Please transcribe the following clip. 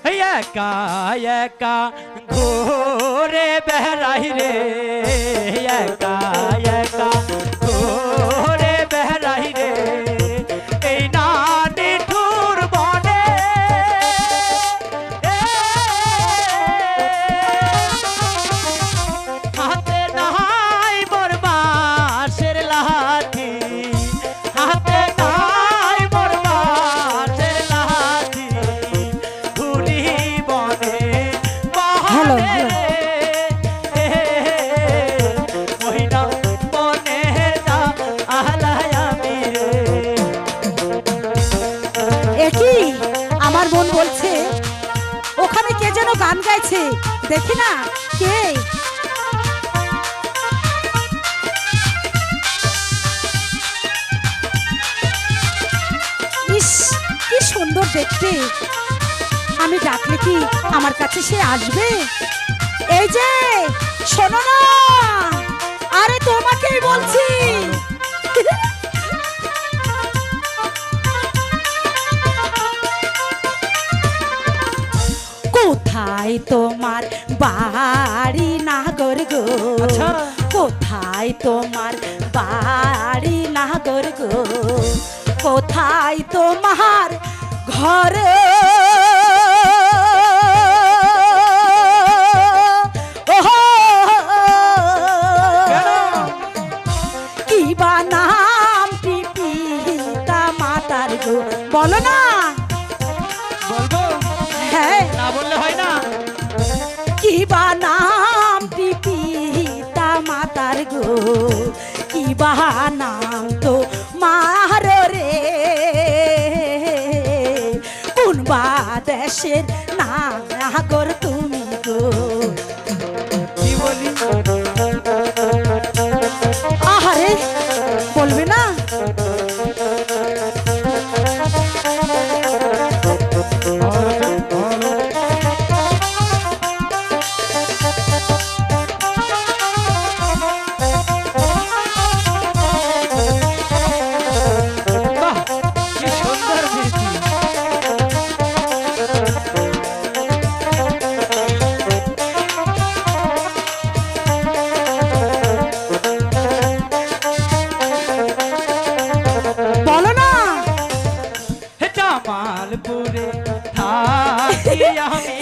একা একা ঘুরে বেড়াই রে, একা একা ঘুরে বেড়াই রে, এই না নিঠুর বনে হাতে নাই মোর বাঁশের লাঠি, হাতে নাই মোর বাঁশের লাঠি, ঘুরি বনে বনে মহিনা বনে যা আহলায় আমি রে। একই আমার মন বলছে ওখানে কে যেন গান গাইছে, দেখি না কে। ইস কি সুন্দর দেখতে, আমি ডাকলে কি আমার কাছে সে আসবে? এই যে শোনো না, আরে তোমাকেই বলছি। কোথায় তোমার বাড়ি নাগর গো, আচ্ছা। কোথায় তোমার বাড়ি নাগর গো, কোথায় তোমার ঘর, কি বা নাম পিতা মাতার গো, বলো না। বলবো? হ্যাঁ না বললে হয় না। কি বা নাম পিতা মাতার গো, কি বা নাম তো মার রে, কোন বা দেশের নাগর তুমি গো। কি বলি? আহারে বলবে না। বাহ, কি সুন্দর স্মৃতি। বলো না। জামালপুরে থাকি আমি